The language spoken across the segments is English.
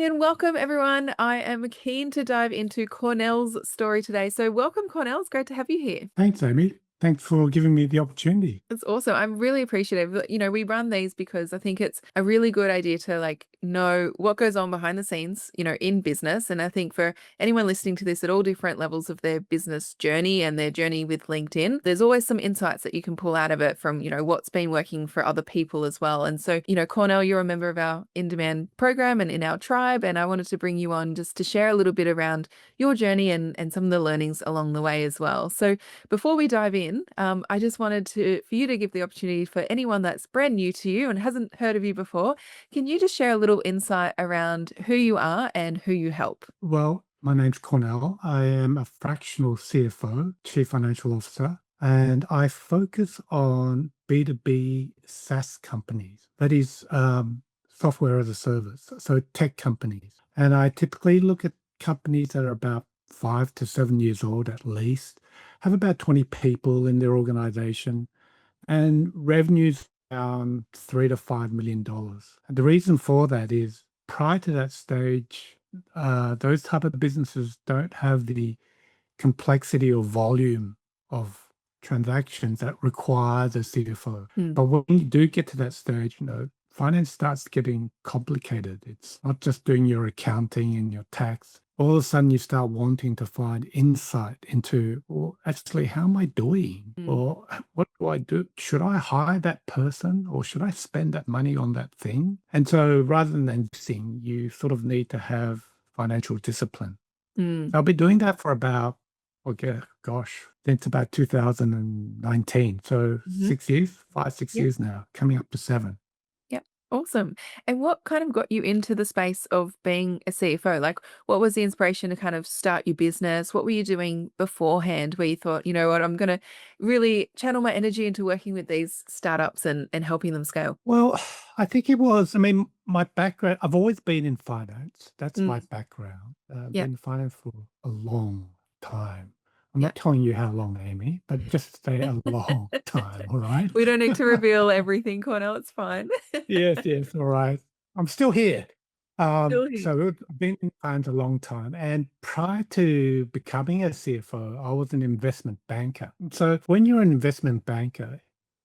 And welcome everyone. I am keen to dive into Cornell's story today. So welcome Cornell. It's great to have you here. Thanks, Amy. Thanks for giving me the opportunity. It's awesome. I'm really appreciative. We run these because I think it's a really good idea to know what goes on behind the scenes, in business. And I think for anyone listening to this at all different levels of their business journey and their journey with LinkedIn, there's always some insights that you can pull out of it from, what's been working for other people as well. And so, Cornell, you're a member of our in-demand program and in our tribe. And I wanted to bring you on just to share a little bit around your journey and some of the learnings along the way as well. So before we dive in, I just wanted for you to give the opportunity for anyone that's brand new to you and hasn't heard of you before. Can you just share a little insight around who you are and who you help? Well, my name's Cornell. I am a fractional CFO, Chief Financial Officer, and I focus on B2B SaaS companies. That is software as a service, so tech companies. And I typically look at companies that are about 5 to 7 years old at least, have about 20 people in their organization, and revenues around $3 to $5 million. And the reason for that is prior to that stage, those type of businesses don't have the complexity or volume of transactions that requires a CFO. Hmm. But when you do get to that stage, finance starts getting complicated. It's not just doing your accounting and your tax. All of a sudden, you start wanting to find insight into, well, actually, how am I doing? Or what do I do? Should I hire that person or should I spend that money on that thing? And so rather than sing, you sort of need to have financial discipline. Mm. I'll be doing that for about, okay, gosh, since about 2019. So 6 years, 5, 6 Yep. years now, coming up to 7. Yep. Awesome. And what kind of got you into the space of being a CFO? Like, what was the inspiration to kind of start your business? What were you doing beforehand where you thought, you know what, I'm going to really channel my energy into working with these startups and helping them scale? Well, I think it was, I mean, my background, I've always been in finance. That's my Mm. background. Yeah. Been in finance for a long time. I'm Yeah. not telling you how long, Amy, but just say a long time, all right? We don't need to reveal everything, Cornell. It's fine. Yes, all right. I'm still here. Still here. So I've been in finance a long time. And prior to becoming a CFO, I was an investment banker. So when you're an investment banker,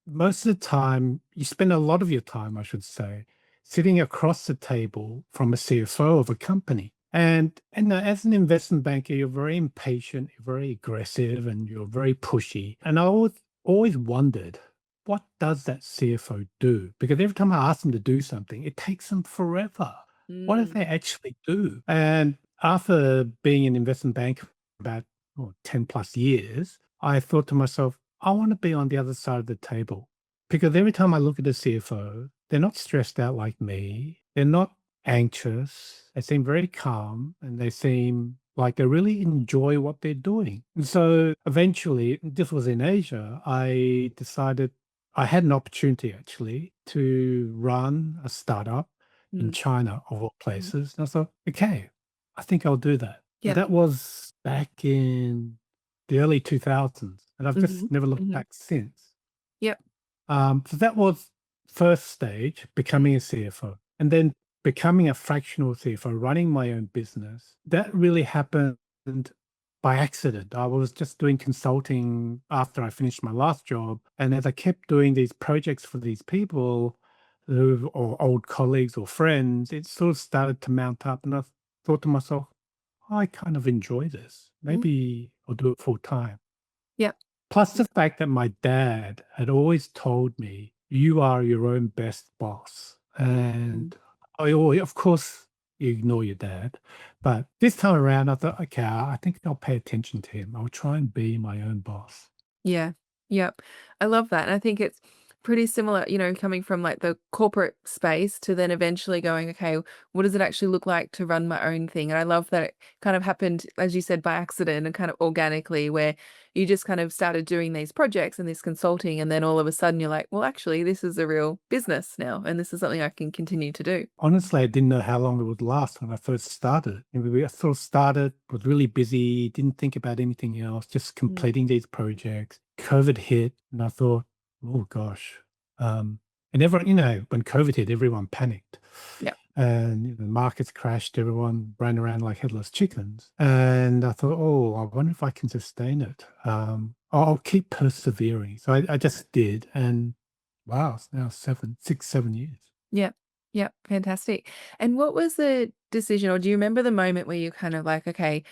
most of the time, you spend a lot of your time, I should say, sitting across the table from a CFO of a company. And as an investment banker, you're very impatient, you're very aggressive, and you're very pushy. And I always wondered, what does that CFO do? Because every time I ask them to do something, it takes them forever. What do Mm. they actually do? And after being an investment banker for about 10 plus years, I thought to myself, I want to be on the other side of the table. Because every time I look at a CFO, they're not stressed out like me. They're not anxious. They seem very calm and they seem like they really enjoy what they're doing. And so eventually, this was in Asia, I decided I had an opportunity actually to run a startup in Mm. China, of all Mm. places. And I thought, okay, I think I'll do that. And Yep. that was back in the early 2000s. And I've Hmm. just never looked Hmm. back since. Yep. So that was first stage, becoming a CFO. And then becoming a fractional CFO, running my own business. That really happened by accident. I was just doing consulting after I finished my last job. And as I kept doing these projects for these people, or old colleagues or friends, it sort of started to mount up. And I thought to myself, I kind of enjoy this. Mm. Maybe I'll do it full time. Yep. Plus the fact that my dad had always told me, you are your own best boss. Mm. And I always, of course, you ignore your dad. But this time around, I thought, okay, I think I'll pay attention to him. I'll try and be my own boss. Yeah. Yep. I love that. And I think it's pretty similar, coming from like the corporate space to then eventually going, okay, what does it actually look like to run my own thing? And I love that it kind of happened, as you said, by accident and kind of organically, where you just kind of started doing these projects and this consulting. And then all of a sudden you're like, well, actually, this is a real business now. And this is something I can continue to do. Honestly, I didn't know how long it would last when I first started. And we sort of started, was really busy, didn't think about anything else, just Mm. completing these projects. COVID hit, and I thought, oh gosh. And everyone, when COVID hit, everyone panicked. Yeah. and the markets crashed. Everyone ran around like headless chickens. And I thought, oh, I wonder if I can sustain it. I'll keep persevering. So I just did. And wow, it's now 7 years. Yep. Yep. Fantastic. And what was the decision, or do you remember the moment where you kind of like, okay,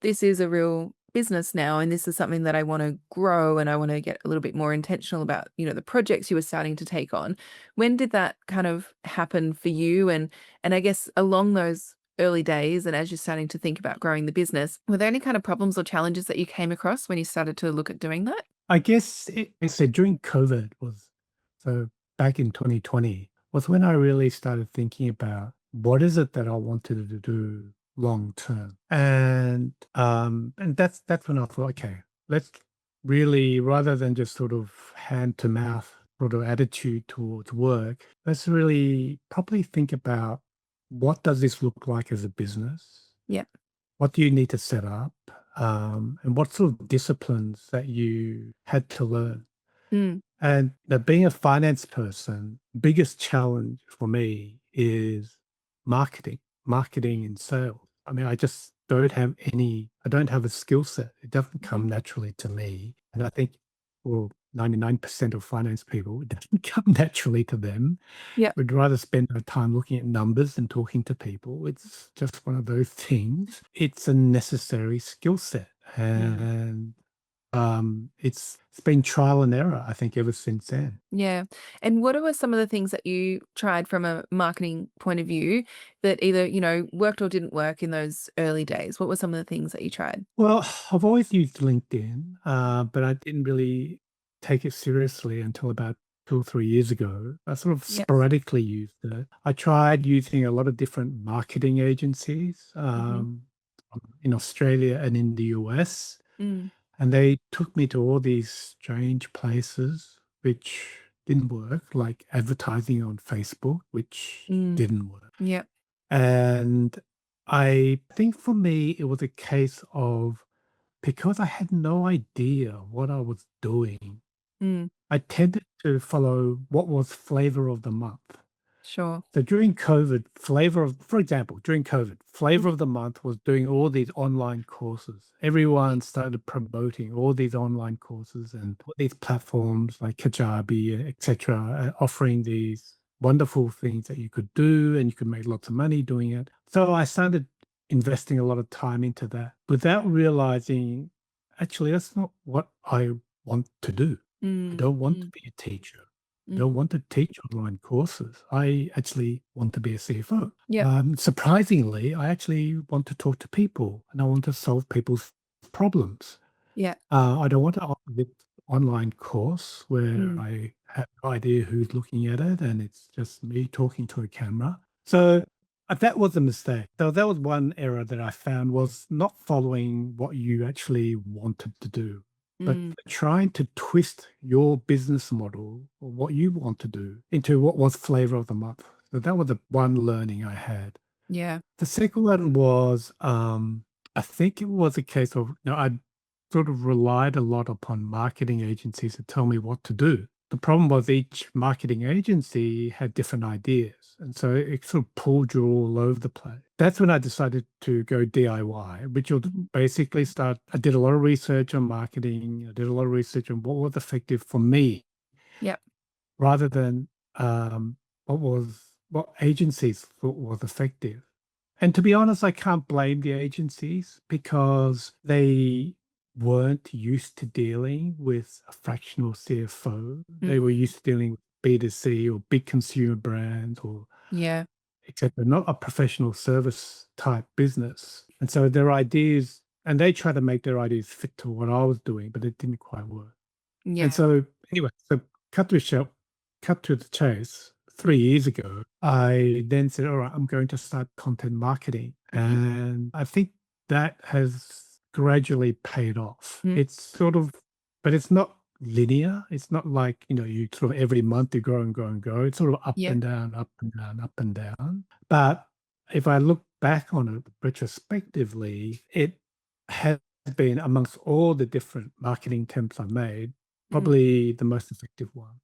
this is a real business now, and this is something that I want to grow and I want to get a little bit more intentional about, the projects you were starting to take on. When did that kind of happen for you? And I guess along those early days and as you're starting to think about growing the business, were there any kind of problems or challenges that you came across when you started to look at doing that? I guess I said during COVID so back in 2020 was when I really started thinking about what is it that I wanted to do long term. And that's when I thought, okay, let's really, rather than just sort of hand to mouth sort of attitude towards work, let's really probably think about what does this look like as a business? Yeah. What do you need to set up? And what sort of disciplines that you had to learn? Mm. And being a finance person, biggest challenge for me is marketing and sales. I mean, I don't have a skill set. It doesn't Mhm. come naturally to me. And I think, well, 99% of finance people, it doesn't come naturally to them. Yep. We'd rather spend our time looking at numbers and talking to people. It's just one of those things. It's a necessary skill set. Yeah. And it's been trial and error, I think, ever since then. Yeah. And what were some of the things that you tried from a marketing point of view that either, worked or didn't work in those early days? What were some of the things that you tried? Well, I've always used LinkedIn, but I didn't really take it seriously until about 2 or 3 years ago. I sort of Yep. sporadically used it. I tried using a lot of different marketing agencies Hmm. in Australia and in the US. Mm. And they took me to all these strange places which didn't work, like advertising on Facebook, which Mm. didn't work. Yep. And I think for me, it was a case of because I had no idea what I was doing, Mm. I tended to follow what was flavor of the month. Sure. So for example, during COVID, Mm. flavor of the month was doing all these online courses. Everyone started promoting all these online courses and all these platforms like Kajabi, etc., offering these wonderful things that you could do and you could make lots of money doing it. So I started investing a lot of time into that without realizing, actually, that's not what I want to do. I Mm. don't want to Mm. be a teacher. I Mm. don't want to teach online courses. I actually want to be a CFO. Yep. Surprisingly, I actually want to talk to people and I want to solve people's problems. Yeah. I don't want to offer this online course where Mm. I have no idea who's looking at it and it's just me talking to a camera. So that was a mistake. So that was one error that I found was not following what you actually wanted to do, but Mm. trying to twist your business model or what you want to do into what was flavor of the month. So that was the one learning I had. Yeah. The second one was, I think it was a case of, I sort of relied a lot upon marketing agencies to tell me what to do. The problem was each marketing agency had different ideas. And so it sort of pulled you all over the place. That's when I decided to go DIY, which will Mhm. basically I did a lot of research on marketing. I did a lot of research on what was effective for me Yep. rather than what agencies thought was effective. And to be honest, I can't blame the agencies because they weren't used to dealing with a fractional CFO. Mm. They were used to dealing with B2C or big consumer brands or Yeah. etc., not a professional service type business. And so their ideas, and they tried to make their ideas fit to what I was doing, but it didn't quite work. And Yeah. so anyway, so cut to the chase. 3 years ago, I then said, all right, I'm going to start content marketing. Mhm. And I think that has gradually paid off. Mm. It's sort of, but it's not linear. It's not like, you sort of every month you grow and grow and grow. It's sort of up Yeah. and down, up and down, up and down. But if I look back on it retrospectively, it has been amongst all the different marketing attempts I've made, Mm. probably the most effective one.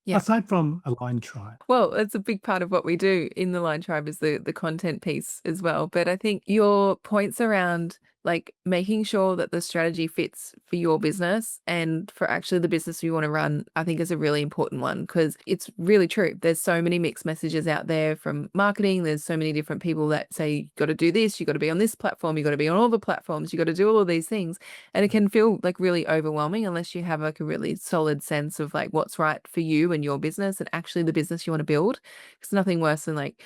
Yeah. aside from Align Tribe. Well, it's a big part of what we do in the Line Tribe is the content piece as well. But I think your points around like making sure that the strategy fits for your business and for actually the business you want to run, I think is a really important one because it's really true. There's so many mixed messages out there from marketing. There's so many different people that say you got to do this, you got to be on this platform, you got to be on all the platforms, you got to do all of these things. And it can feel like really overwhelming unless you have like a really solid sense of like what's right for you and your business and actually the business you want to build. It's nothing worse than like,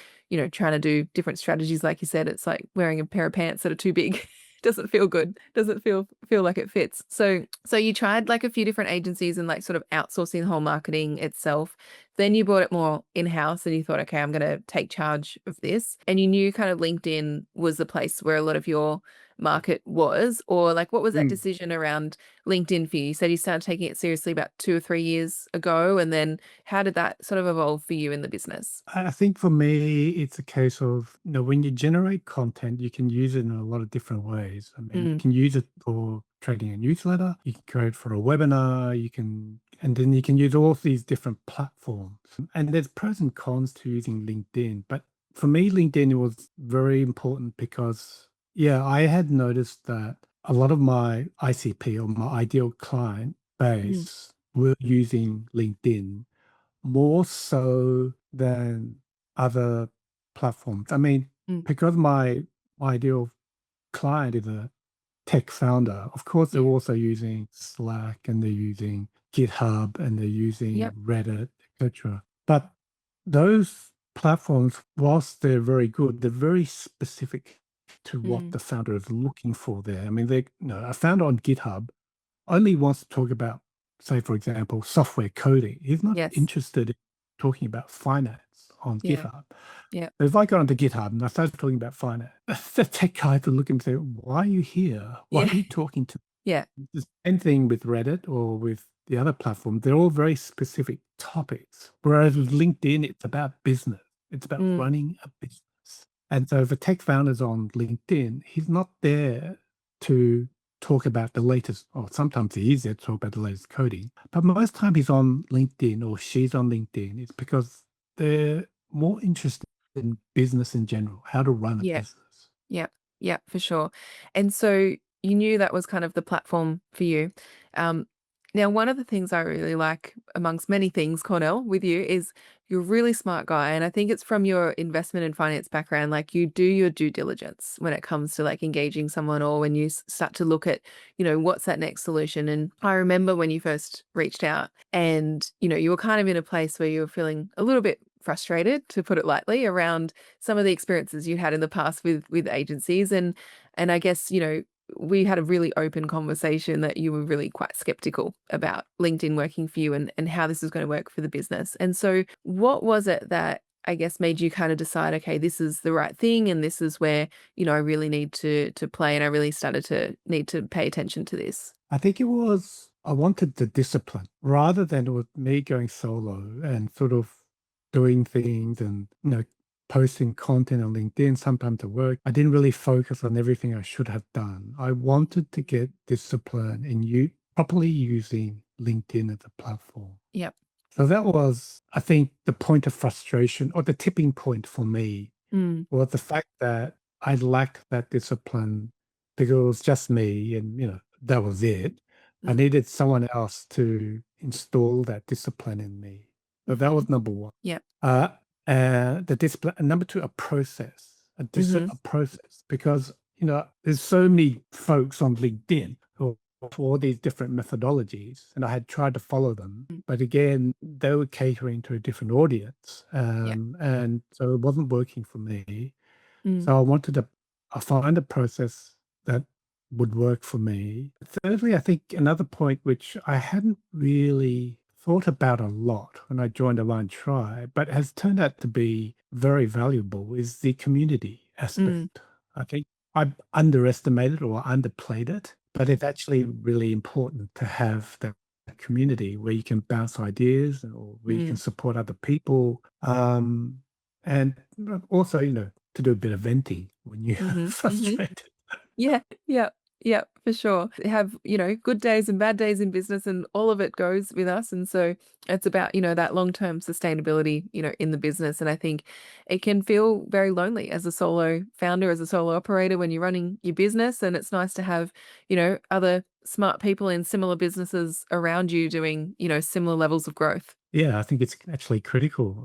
trying to do different strategies. Like you said, it's like wearing a pair of pants that are too big. Doesn't feel good. Doesn't feel like it fits. So you tried like a few different agencies and like sort of outsourcing the whole marketing itself. Then you brought it more in-house and you thought, okay, I'm going to take charge of this. And you knew kind of LinkedIn was the place where a lot of your market was, or like what was that Mm. decision around LinkedIn for you? You said you started taking it seriously about 2 or 3 years ago. And then how did that sort of evolve for you in the business? I think for me, it's a case of, when you generate content, you can use it in a lot of different ways. I mean, you Mm, can use it for creating a newsletter, you can create for a webinar, and then you can use all of these different platforms. And there's pros and cons to using LinkedIn. But for me, LinkedIn was very important because, yeah, I had noticed that a lot of my ICP or my ideal client mm, base were using LinkedIn more so than other platforms. I mean, mm. because my ideal client is a tech founder, of course, they're Yeah. also using Slack and they're using GitHub and they're using Yep. Reddit, etc. But those platforms, whilst they're very good, they're very specific to what Mm. the founder is looking for there. I mean, a founder on GitHub only wants to talk about, say, for example, software coding. He's not Yes. interested in talking about finance on Yeah. GitHub. Yeah. If I got onto GitHub and I started talking about finance, the tech guys would look and say, "Why are you here? Why are Yeah. you talking to?" Yeah. The same thing with Reddit or with the other platform. They're all very specific topics. Whereas with LinkedIn, it's about business. It's about Mm. running a business. And so if a tech founder's on LinkedIn, he's not there to talk about the latest, or sometimes he is there to talk about the latest coding. But most time he's on LinkedIn or she's on LinkedIn, it's because they're more interested in business in general, how to run a Yeah. business. Yeah, yeah, for sure. And so you knew that was kind of the platform for you. Um, Now, one of the things I really like, amongst many things, Cornell, with you is you're a really smart guy. And I think it's from your investment and finance background. Like you do your due diligence when it comes to like engaging someone or when you start to look at, what's that next solution. And I remember when you first reached out and, you were kind of in a place where you were feeling a little bit frustrated, to put it lightly, around some of the experiences you had in the past with agencies. And I guess, we had a really open conversation that you were really quite skeptical about LinkedIn working for you and how this is going to work for the business. And so what was it that I guess made you kind of decide, okay, this is the right thing and this is where, I really need to play and I really started to need to pay attention to this? I think I wanted the discipline rather than with me going solo and sort of doing things and, posting content on LinkedIn, sometimes at work. I didn't really focus on everything I should have done. I wanted to get discipline in you properly using LinkedIn as a platform. Yep. So that was, I think, the point of frustration or the tipping point for me Mm, was the fact that I lacked that discipline because it was just me and, that was it. I mm, needed someone else to install that discipline in me. So that mhm. was number one. Yep. Uh, the discipline. And number two, Mhm. a process, because, there's so many folks on LinkedIn who for all these different methodologies, and I had tried to follow them, Mm, but again, they were catering to a different audience, yeah. and so it wasn't working for me. Mm, So I find a process that would work for me. Thirdly, I think another point which I hadn't really thought about a lot when I joined Align Tribe, but has turned out to be very valuable is the community mm, aspect. I think I underestimated or underplayed it, but it's actually really important to have that community where you can bounce ideas or where you can mm, support other people. And also, to do a bit of venting when you're mhm, mhm. frustrated. Yeah, yeah. Yeah, for sure. Have, good days and bad days in business, and all of it goes with us. And so it's about, that long-term sustainability, in the business. And I think it can feel very lonely as a solo founder, as a solo operator when you're running your business. And it's nice to have, other smart people in similar businesses around you doing, similar levels of growth. Yeah, I think it's actually critical,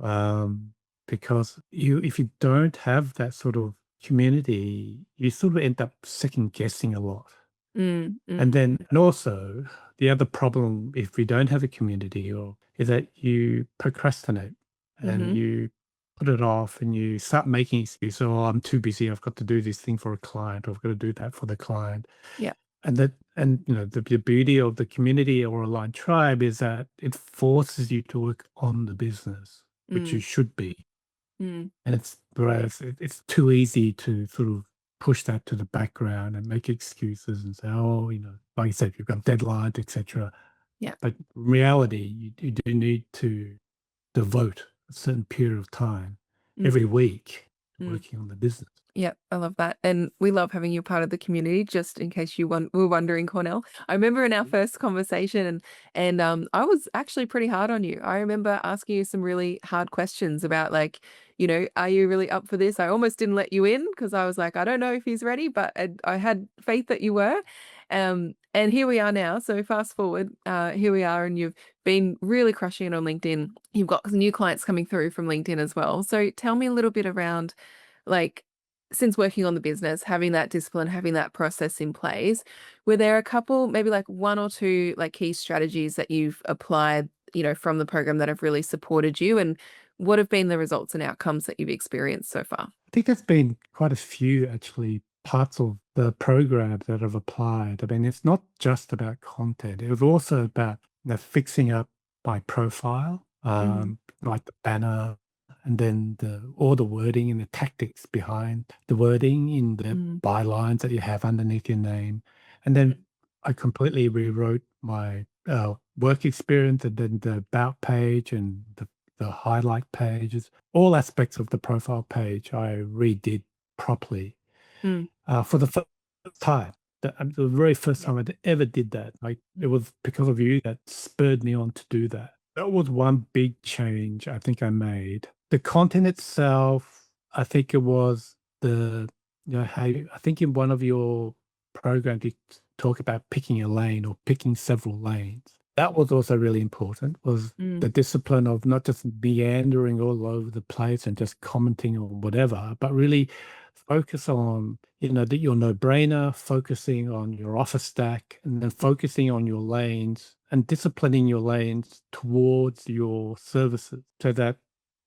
because if you don't have that sort of community, you sort of end up second guessing a lot. Mm, And mm, then, and also the other problem if we don't have a community or is that you procrastinate and mm-hmm. you put it off and you start making excuses. Oh, I'm too busy. I've got to do this thing for a client, or I've got to do that for the client. Yeah. And the beauty of the community or aligned tribe is that it forces you to work on the business, which you Mm, should be. mm, And whereas it's too easy to sort of push that to the background and make excuses and say, oh, like you said, you've got deadlines, etc. yeah. But in reality, you do need to devote a certain period of time Mm, every week mm. working on the business. Yeah, I love that. And we love having you part of the community, just in case you were wondering, Cornell. I remember in our first conversation and I was actually pretty hard on you. I remember asking you some really hard questions about like, are you really up for this? I almost didn't let you in because I was like, I don't know if he's ready, but I had faith that you were. And here we are now. So fast forward, here we are, and you've been really crushing it on LinkedIn. You've got some new clients coming through from LinkedIn as well. So tell me a little bit around like since working on the business, having that discipline, having that process in place, were there a couple, maybe like one or two like key strategies that you've applied, from the program that have really supported you? And what have been the results and outcomes that you've experienced so far? I think there's been quite a few actually parts of the program that have applied. I mean, it's not just about content. It was also about fixing up my profile, Mm, like the banner, and then all the wording and the tactics behind the wording in the mm, bylines that you have underneath your name. And then I completely rewrote my work experience and then the about page and the highlight pages, all aspects of the profile page I redid properly mm, for the first time. The very first yeah. time I ever did that. Like it Mm, was because of you that spurred me on to do that. That was one big change I think I made. The content itself, I think it was how I think in one of your programs you talk about picking a lane or picking several lanes. That was also really important, was mm, the discipline of not just meandering all over the place and just commenting on whatever, but really focus on, your no-brainer, focusing on your offer stack, and then focusing on your lanes and disciplining your lanes towards your services so that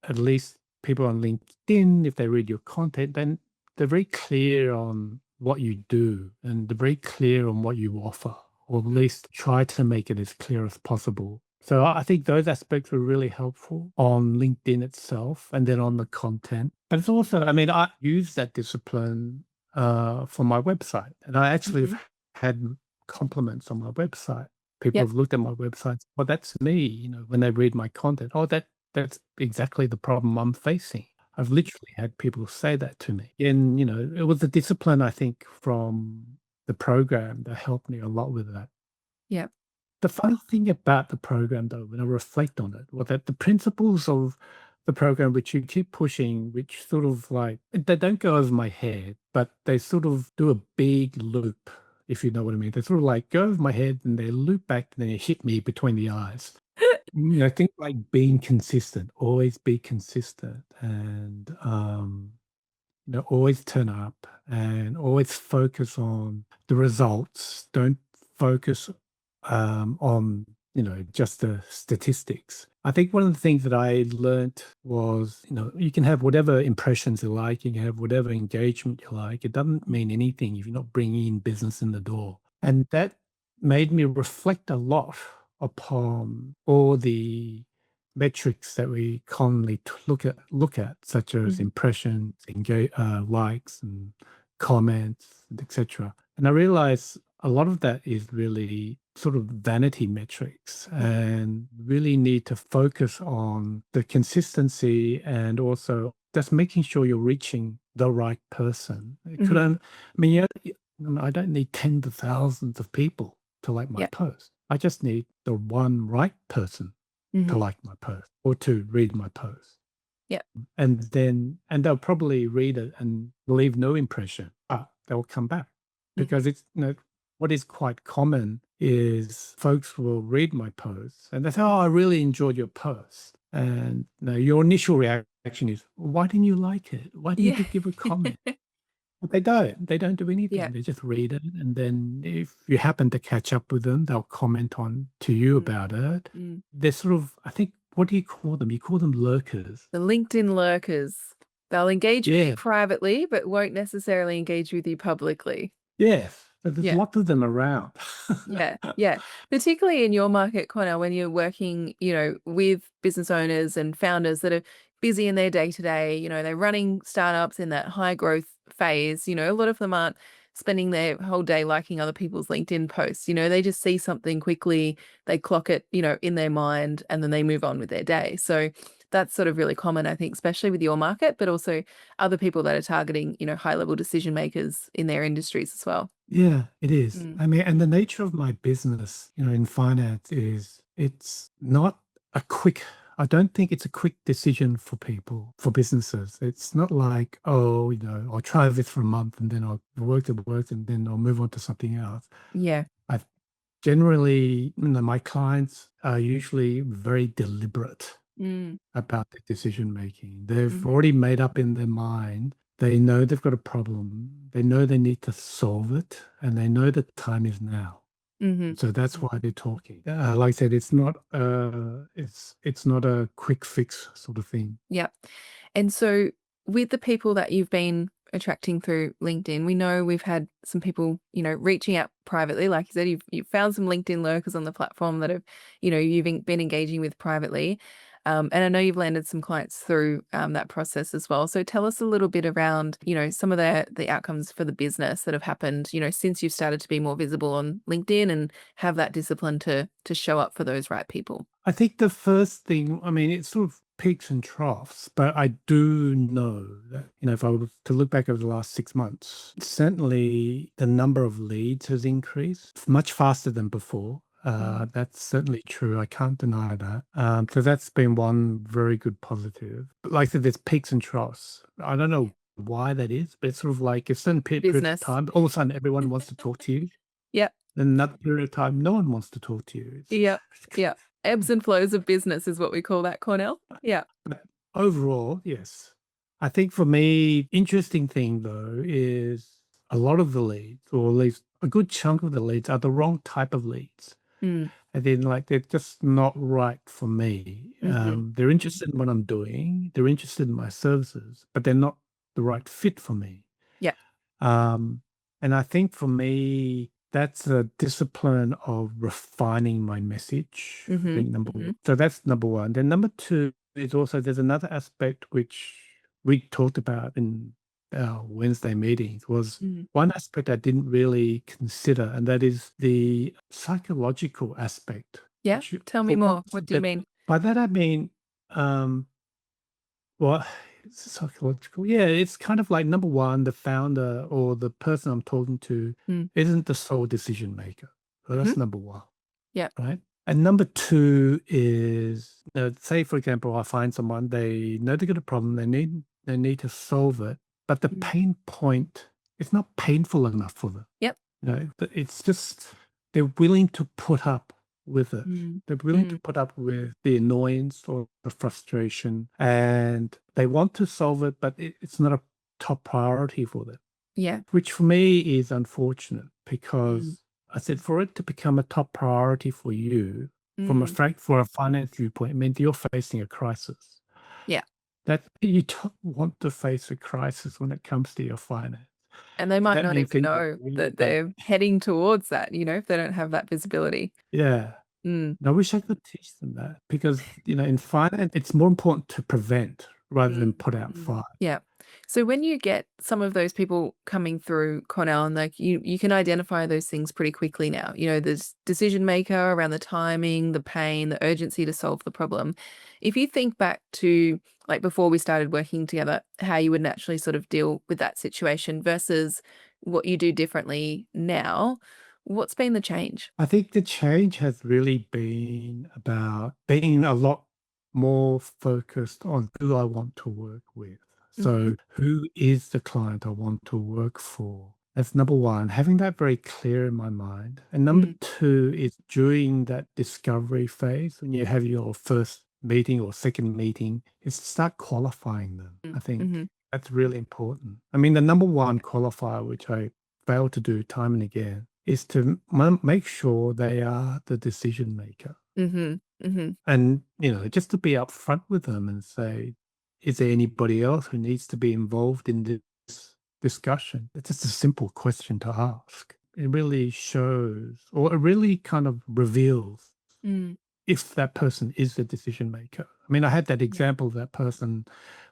at least people on LinkedIn, if they read your content, then they're very clear on what you do and they're very clear on what you offer, or at least try to make it as clear as possible. So I think those aspects were really helpful on LinkedIn itself and then on the content. But it's also, I mean, I use that discipline for my website. And I actually mhm. have had compliments on my website. People Yep. have looked at my website. Well, that's me, when they read my content. Oh, that's exactly the problem I'm facing. I've literally had people say that to me. And, it was the discipline, I think, from the program that helped me a lot with that. Yep. The funny thing about the program, though, when I reflect on it, was that the principles of the program, which you keep pushing, which sort of like, they don't go over my head, but they sort of do a big loop, if you know what I mean. They sort of like go over my head and they loop back and then they hit me between the eyes. Things like being consistent, always be consistent, and always turn up and always focus on the results. Don't focus on, just the statistics. I think one of the things that I learnt was, you can have whatever impressions you like, you can have whatever engagement you like. It doesn't mean anything if you're not bringing in business in the door. And that made me reflect a lot upon all the metrics that we commonly look at, such as Mhm, impressions, likes, and comments, and etc. And I realize a lot of that is really sort of vanity metrics, mm, and really need to focus on the consistency and also just making sure you're reaching the right person. It could, mhm, I mean, yeah, And I don't need tens of thousands of people to like my Yeah. post. I just need the one right person to Mhm. like my post or to read my post. Yeah. And they'll probably read it and leave no impression, but they'll come back Mhm. because it's, what is quite common is folks will read my posts and they say, "Oh, I really enjoyed your post." And your initial reaction is, "Why didn't you like it? Why didn't Yeah. you give a comment?" But they don't. They don't do Yeah. anything. They just read it, and then if you happen to catch up with them, they'll comment on to you Mm, about it. mm. They're sort of, I think, what do you call them? You call them lurkers. The LinkedIn lurkers. They'll engage with you Yeah. privately, but won't necessarily engage with you publicly. Yes. But there's Yeah. lots of them around. Yeah, yeah. Particularly in your market, Cornell, when you're working, with business owners and founders that are busy in their day to day, they're running startups in that high growth phase. A lot of them aren't spending their whole day liking other people's LinkedIn posts. They just see something quickly, they clock it, in their mind, and then they move on with their day. So that's sort of really common, I think, especially with your market, but also other people that are targeting, high level decision makers in their industries as well. Yeah, it is. Mm, I mean, and the nature of my business, in finance is it's not a quick, I don't think it's a quick decision for people, for businesses. It's not like, oh, I'll try this for a month and then I'll work it work and then I'll move on to something else. yeah. I've generally, my clients are usually very deliberate Mm, about their decision making. They've mhm. already made up in their mind. They know they've got a problem. They know they need to solve it, and they know the time is now. Mhm. So that's why they're talking. Like I said, it's not a quick fix sort of thing. Yep. And so with the people that you've been attracting through LinkedIn, we know we've had some people, reaching out privately. Like you said, you've found some LinkedIn lurkers on the platform that have, been engaging with privately. And I know you've landed some clients through that process as well. So tell us a little bit around, some of the outcomes for the business that have happened, since you've started to be more visible on LinkedIn and have that discipline to show up for those right people. I think the first thing, I mean, it's sort of peaks and troughs, but I do know that, if I was to look back over the last 6 months, certainly the number of leads has increased much faster than before. Mhm. That's certainly true. I can't deny that. So that's been one very good positive. But like I said, there's peaks and troughs. I don't Yeah. know why that is, but it's sort of like a certain period of Business. time, all of a sudden everyone wants to talk to you. Yep. Then another period of time, no one wants to talk to you. It's Yep. Yep. Ebbs and flows of business is what we call that, Cornell. Yeah. But overall, yes. I think for me, interesting thing though is a lot of the leads, or at least a good chunk of the leads, are the wrong type of leads. Mm. And then, like, they're just not right for me. Mhm. They're interested in what I'm doing, they're interested in my services, but they're not the right fit for me. Yeah. Um, and I think for me, that's a discipline of refining my message. I Mhm. think number one. Mhm. So that's number one. Then number two is also there's another aspect which we talked about in our Wednesday meetings was Mhm. one aspect I didn't really consider, and that is the psychological aspect. Yeah. Which Tell me for more. once, What do you but mean? by that I mean um, well, it's psychological. Yeah, it's kind of like number one, the founder or the person I'm talking to Mm. isn't the sole decision maker. So Mhm. that's number one, Yeah. right? And number two is, say for example, I find someone they know they got a problem, they need to solve it, but the Mm. pain point is not painful enough for them. Yep. It's just they're willing to put up with it. Mm. They're willing to Mm. put up with the annoyance or the frustration, and they want to solve it, but it's not a top priority for them, Yeah. which for me is unfortunate Mm. because I said for it to become a top priority for you from a Mm. fact for a finance viewpoint, it means you're facing a crisis. Yeah. That you don't want to face a crisis when it comes to your finance. And they might That not means even things are know really that bad. they're heading towards that, if they don't have that visibility. Yeah. Mm. I wish I could teach them that because, in finance, it's more important to prevent rather Mm. than put out Mm. fires. Yeah. So when you get some of those people coming through Cornell and like you can identify those things pretty quickly now. There's decision maker around the timing, the pain, the urgency to solve the problem. If you think back to like before we started working together, how you would naturally sort of deal with that situation versus what you do differently now. What's been the change? I think the change has really been about being a lot more focused on who I want to work with. Mhm, So, who is the client I want to work for? That's number one, having that very clear in my mind. And number mm, two is during that discovery phase, when you have your first meeting or second meeting, is to start qualifying them. I think mhm, that's really important. I mean, the number one qualifier, which I fail to do time and again, is to make sure they are the decision maker. mhm, mhm, And, just to be upfront with them and say, is there anybody else who needs to be involved in this discussion? It's just a simple question to ask. It really shows, or it really kind of reveals mm, if that person is the decision maker. I mean, I had that yeah, example of that person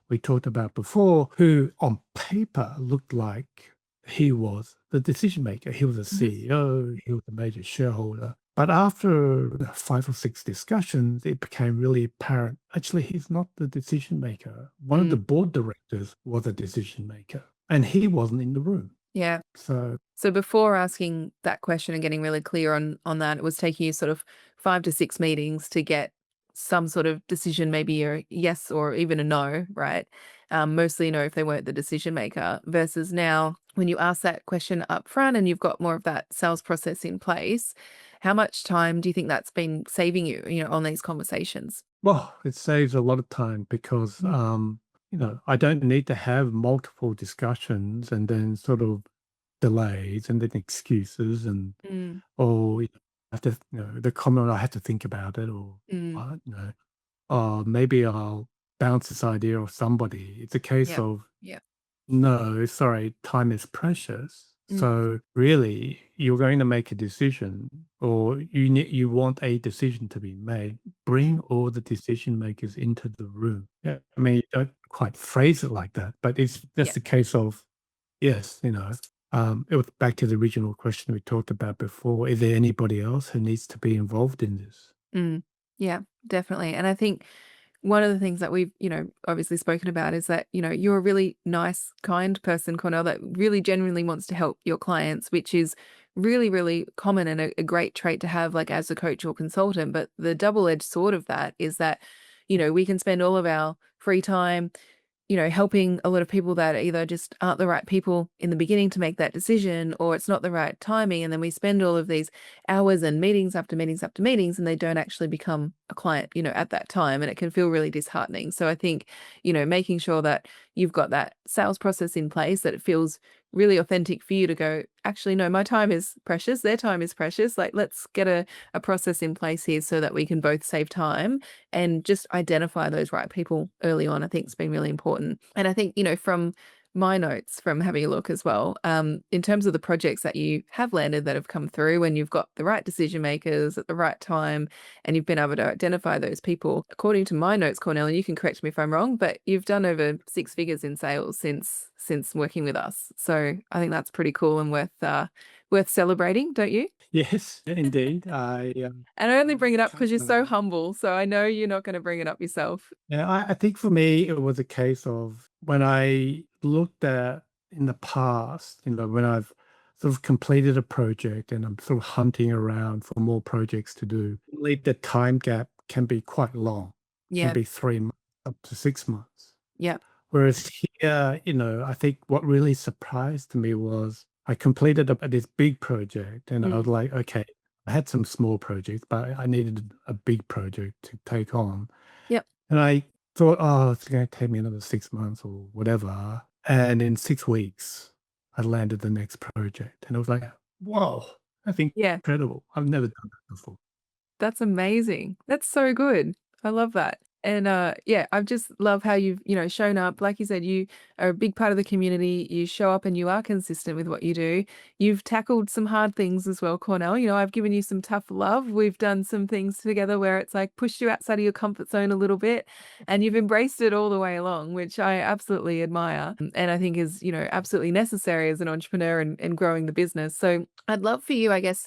we talked about before, who on paper looked like he was the decision maker. He was a mhm, CEO, he was a major shareholder. But after 5 or 6 discussions, it became really apparent actually, he's not the decision maker. One of the mm, board directors was a decision maker, and he wasn't in the room. yeah. So, So before asking that question and getting really clear on that, it was taking you sort of 5 to 6 meetings to get some sort of decision, maybe a yes or even a no, right? Mostly no if they weren't the decision maker, versus now when you ask that question up front and you've got more of that sales process in place, how much time do you think that's been saving you, on these conversations? well, it saves a lot of time because, Mm, I don't need to have multiple discussions and then sort of delays and then excuses and, mm, oh, I have to, the comment, I have to think about it, or, mm, uh, you know, maybe I'll bounce this idea off somebody. It's a case yep, of, yep, no, sorry, time is precious. mm, So really, you're going to make a decision, or you want a decision to be made. Bring all the decision makers into the room. Yeah, I mean, you don't quite phrase it like that, but it's just yep. a case of, yes, it was back to the original question we talked about before. Is there anybody else who needs to be involved in this? Mm, yeah, definitely. And I think one of the things that we've, obviously spoken about is that, you're a really nice, kind person, Cornell, that really genuinely wants to help your clients, which is really, really common and a great trait to have, like as a coach or consultant. But the double-edged sword of that is that, we can spend all of our free time helping a lot of people that either just aren't the right people in the beginning to make that decision, or it's not the right timing. And then we spend all of these hours and meetings after meetings after meetings, and they don't actually become a client, at that time. And it can feel really disheartening. So I think, making sure that you've got that sales process in place, that it feels really authentic for you to go, actually, no, my time is precious. Their time is precious. Like, let's get a process in place here so that we can both save time and just identify those right people early on. I think it's been really important. And I think, from my notes from having a look as well, in terms of the projects that you have landed that have come through when you've got the right decision makers at the right time and you've been able to identify those people, according to my notes, Cornell, and you can correct me if I'm wrong, but you've done over 6 figures in sales since working with us. So I think that's pretty cool and worth celebrating, don't you? Yes, indeed. And I only bring it up Can't because you're so remember. humble, so I know you're not gonna bring it up yourself. Yeah, I think for me, it was a case of when I looked at in the past, when I've sort of completed a project and I'm sort of hunting around for more projects to do, really the time gap can be quite long, can Yeah, be 3 months up to 6 months. yeah, Whereas here, I think what really surprised me was I completed this big project and I was mm, like, okay, I had some small projects, but I needed a big project to take on. yep, And I thought, oh, it's going to take me another 6 months or whatever. And in 6 weeks, I landed the next project. And I was like, whoa, that's yeah. incredible. I've never done that before. That's amazing. That's so good. I love that. And yeah, I just love how you've, shown up. Like you said, you are a big part of the community. You show up and you are consistent with what you do. You've tackled some hard things as well, Cornell. I've given you some tough love. We've done some things together where it's like pushed you outside of your comfort zone a little bit and you've embraced it all the way along, which I absolutely admire. And I think is, absolutely necessary as an entrepreneur and growing the business. So I'd love for you, I guess,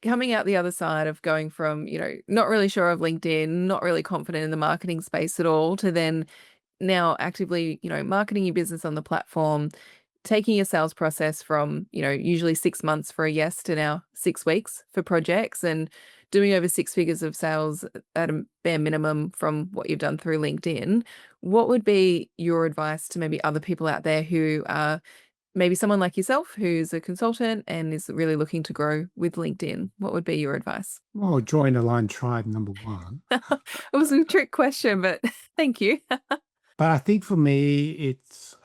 coming out the other side of going from, not really sure of LinkedIn, not really confident in the marketing space at all, to then now actively, marketing your business on the platform, taking your sales process from, usually 6 months for a yes to now 6 weeks for projects, and doing over six figures of sales at a bare minimum from what you've done through LinkedIn. What would be your advice to maybe other people out there who are maybe someone like yourself who's a consultant and is really looking to grow with LinkedIn? What would be your advice? Well, join a line tribe, number one. It was a trick question, but thank you. But I think for me, it's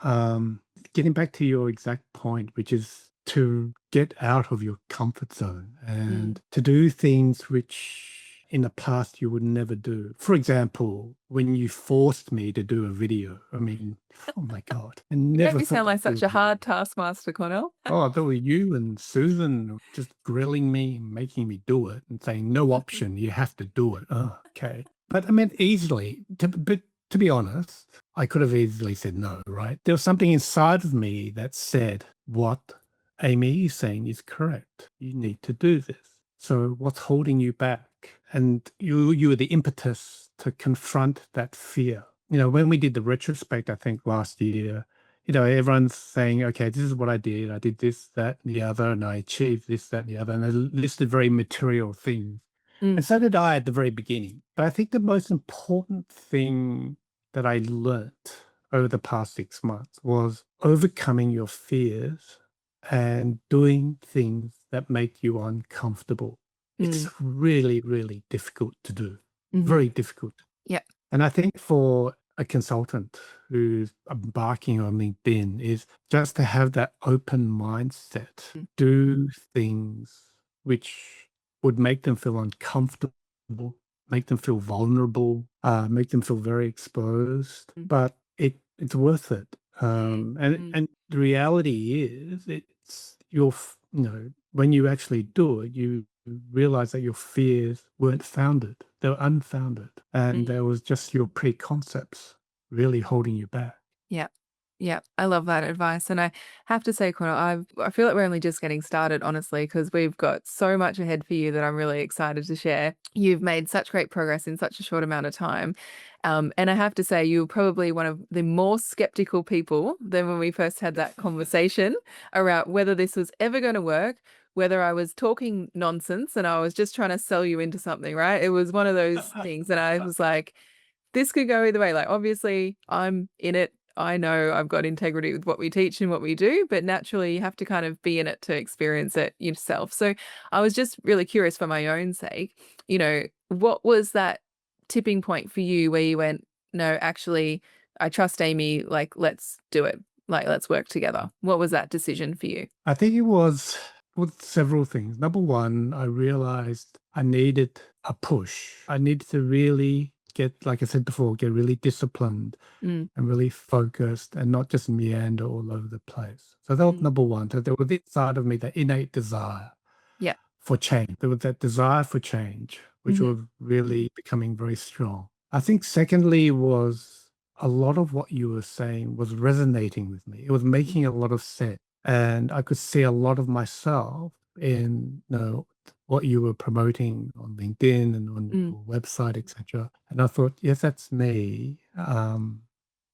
getting back to your exact point, which is to get out of your comfort zone Mm. and to do things which in the past you would never do. For example, when you forced me to do a video, I mean, oh my God, I You make never me thought sound like I'd do a such a video. hard taskmaster, Cornell. Oh, there were you and Susan just grilling me, making me do it and saying, no option, you have to do it. Oh, okay. But I mean, easily, but to be honest, I could have easily said no, right? There was something inside of me that said, what Amy is saying is correct. You need to do this. So what's holding you back? And you were the impetus to confront that fear. When we did the retrospect, I think last year, everyone's saying, okay, this is what I did. I did this, that, and the other, and I achieved this, that, and the other. And they listed very material things. Mm. And so did I at the very beginning. But I think the most important thing that I learnt over the past 6 months was overcoming your fears and doing things that make you uncomfortable. It's Mm. really, really difficult to do. Mhm. Very difficult. Yeah. And I think for a consultant who's embarking on LinkedIn is just to have that open mindset, Mm. do things which would make them feel uncomfortable, make them feel vulnerable, make them feel very exposed, Mm. but it's worth it. And Mm. and the reality is, it's when you actually do it, you realize that your fears weren't founded; they were unfounded, and Mm. there was just your preconcepts really holding you back. Yeah. Yeah, I love that advice. And I have to say, Connor, I feel like we're only just getting started, honestly, because we've got so much ahead for you that I'm really excited to share. You've made such great progress in such a short amount of time. And I have to say, you're probably one of the more skeptical people than when we first had that conversation around whether this was ever going to work, whether I was talking nonsense and I was just trying to sell you into something, right? It was one of those things. And I was like, this could go either way. Like, obviously, I'm in it. I know I've got integrity with what we teach and what we do, but naturally, you have to kind of be in it to experience it yourself. So, I was just really curious for my own sake, what was that tipping point for you where you went, no, actually, I trust Amy, like, let's do it. Like, let's work together. What was that decision for you? I think it was with several things. Number one, I realized I needed a push. I needed to really get, like I said before, get really disciplined Mm. and really focused and not just meander all over the place. So that was Mm. number one. So there was inside of me that innate desire Yeah. for change. There was that desire for change, which Hmm. was really becoming very strong. I think secondly was a lot of what you were saying was resonating with me. It was making a lot of sense. And I could see a lot of myself in what you were promoting on LinkedIn and on Mm. your website, etc. And I thought, yes, that's me.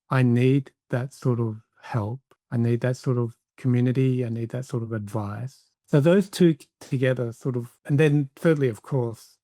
I need that sort of help. I need that sort of community. I need that sort of advice. So those two together sort of, and then thirdly, of course,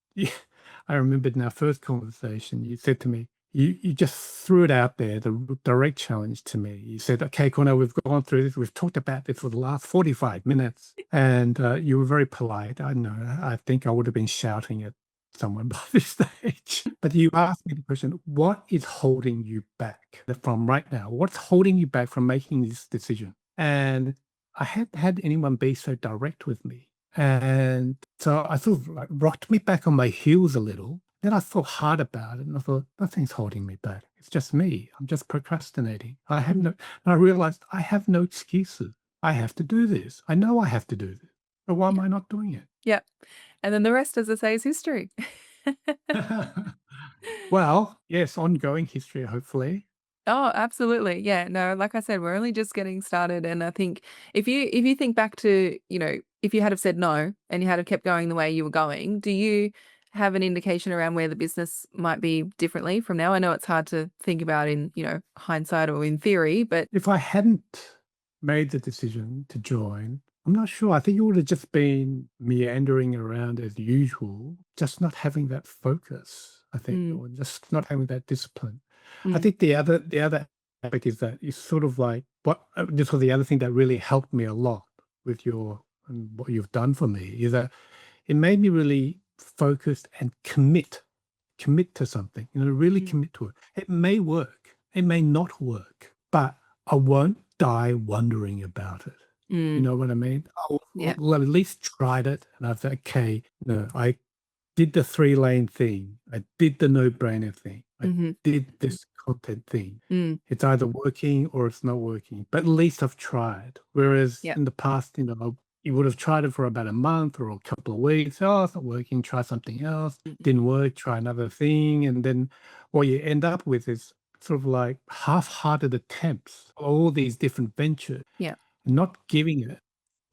I remembered in our first conversation, you said to me, you just threw it out there, the direct challenge to me. You said, okay, Cornell, we've gone through this. We've talked about this for the last 45 minutes. And you were very polite. I know. I think I would have been shouting at someone by this stage. But you asked me the question, what is holding you back from right now? What's holding you back from making this decision? And I hadn't had anyone be so direct with me. And so I sort of like rocked me back on my heels a little. Then I thought hard about it and I thought, nothing's holding me back. It's just me. I'm just procrastinating. And I realized I have no excuses. I have to do this. I know I have to do this. But why am I not doing it? Yeah. And then the rest, as I say, is history. Well, yes, ongoing history, hopefully. Oh, absolutely. Yeah. No, like I said, we're only just getting started. And I think if you think back to, if you had have said no and you had have kept going the way you were going, do you have an indication around where the business might be differently from now? I know it's hard to think about in, hindsight or in theory, but If I hadn't made the decision to join, I'm not sure. I think it would have just been meandering around as usual, just not having that focus, I think, Mm, or just not having that discipline. I mm, think the other aspect is that it's sort of like this was the other thing that really helped me a lot with your and what you've done for me is that it made me really focused and commit to something, really mm, commit to it. It may work, it may not work, but I won't die wondering about it. You mm. know what I mean? Yeah. Well, I've at least tried it, and I've said, okay, no, I did the 3-lane thing. I did the no-brainer thing. I Mhm. did this content thing. Mm. It's either working or it's not working, but at least I've tried. Whereas Yeah. in the past, you would have tried it for about a month or a couple of weeks. Oh, it's not working. Try something else. Mm. Didn't work. Try another thing. And then what you end up with is sort of like half-hearted attempts, all these different ventures, Yeah. not giving it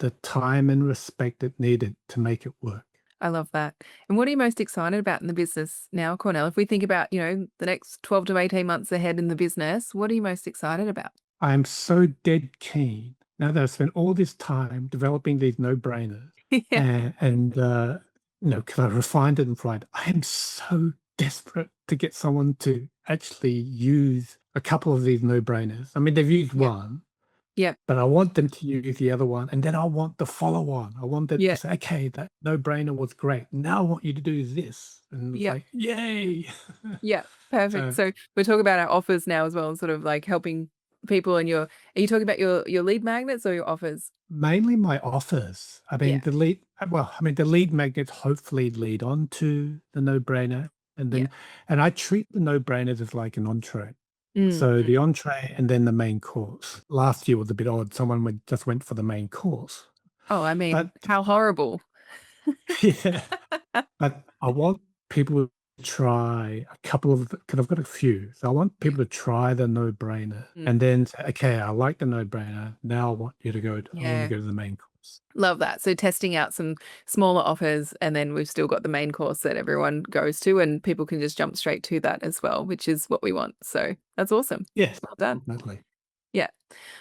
the time and respect it needed to make it work. I love that. And what are you most excited about in the business now, Cornell? If we think about, the next 12 to 18 months ahead in the business, what are you most excited about? I am so dead keen now that I've spent all this time developing these no-brainers Yeah. because I refined it and refined. I am so desperate to get someone to actually use a couple of these no-brainers. I mean, they've used Yeah. one, Yeah. but I want them to use the other one, and then I want the follow-on. I want them to Yeah. say, "Okay, that no-brainer was great. Now I want you to do this." And it's Yeah. like, "Yay!" Yeah. Perfect. So So we're talking about our offers now as well, and sort of like helping people and are you talking about your lead magnets or your offers? mainly my offers. Yeah. The lead magnets hopefully lead on to the no-brainer, and Yeah. then and I treat the no-brainers as like an entree. Mm, So mm. the entree and then the main course. Last year was a bit odd. Someone just went for the main course. Oh, I mean, But how horrible. yeah, but I want people to try a couple of because I've got a few. So I want Yeah. people to try the no-brainer Mm. and then say, "Okay, I like the no-brainer. Now I want you to Yeah. go to the main course." Love that. So testing out some smaller offers, and then we've still got the main course that everyone goes to, and people can just jump straight to that as well, which is what we want. So that's awesome. Yes, Well done. definitely. Yeah.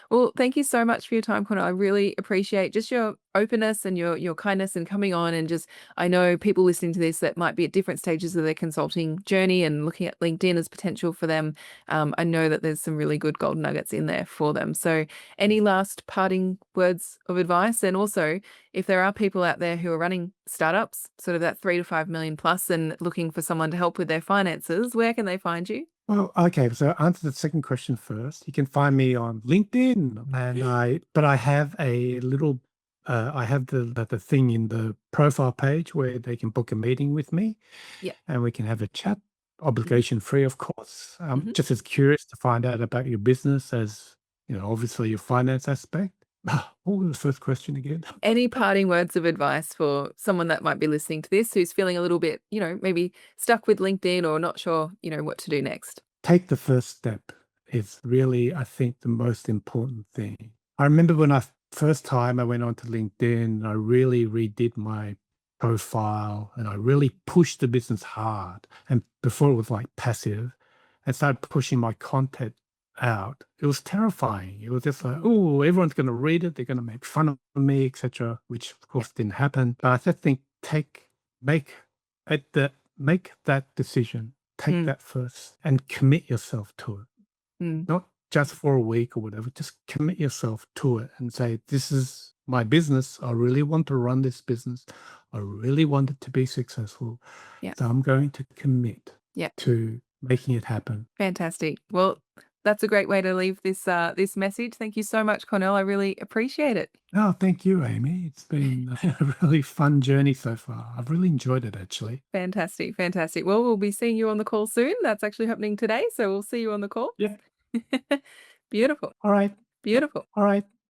Well, thank you so much for your time, Connor. I really appreciate just your openness and your kindness and coming on, and just I know people listening to this that might be at different stages of their consulting journey and looking at LinkedIn as potential for them. I know that there's some really good gold nuggets in there for them. So any last parting words of advice? And also, if there are people out there who are running startups, sort of that 3 to 5 million plus, and looking for someone to help with their finances, where can they find you? Well, okay, so answer the second question first. You can find me on LinkedIn, and I have a little, I have the thing in the profile page where they can book a meeting with me, Yeah. and we can have a chat, Mhm. obligation free, of course. Mhm. Just as curious to find out about your business as, obviously your finance aspect. What was the first question again? Any parting words of advice for someone that might be listening to this who's feeling a little bit, maybe stuck with LinkedIn or not sure, what to do next? Take the first step is really, I think, the most important thing. I remember when first time I went onto LinkedIn, I really redid my profile and I really pushed the business hard. And before it was like passive and started pushing my content out. It was terrifying. It was just like, Mhm. oh, everyone's going to read it. They're going to make fun of me, etc., which of Yeah. course didn't happen. But I just think make make that decision, take Mm, that first and commit yourself to it. mm, Not just for a week or whatever, just commit yourself to it and say, this is my business. I really want to run this business. I really want it to be successful. yeah. So I'm going to commit Yeah. to making it happen. Fantastic. Well, that's a great way to leave this message. Thank you so much, Cornell. I really appreciate it. Oh, thank you, Amy. It's been a really fun journey so far. I've really enjoyed it, actually. Fantastic. Fantastic. Well, we'll be seeing you on the call soon. That's actually happening today. So we'll see you on the call. Yeah. Beautiful. All right. Yep. Beautiful. All right.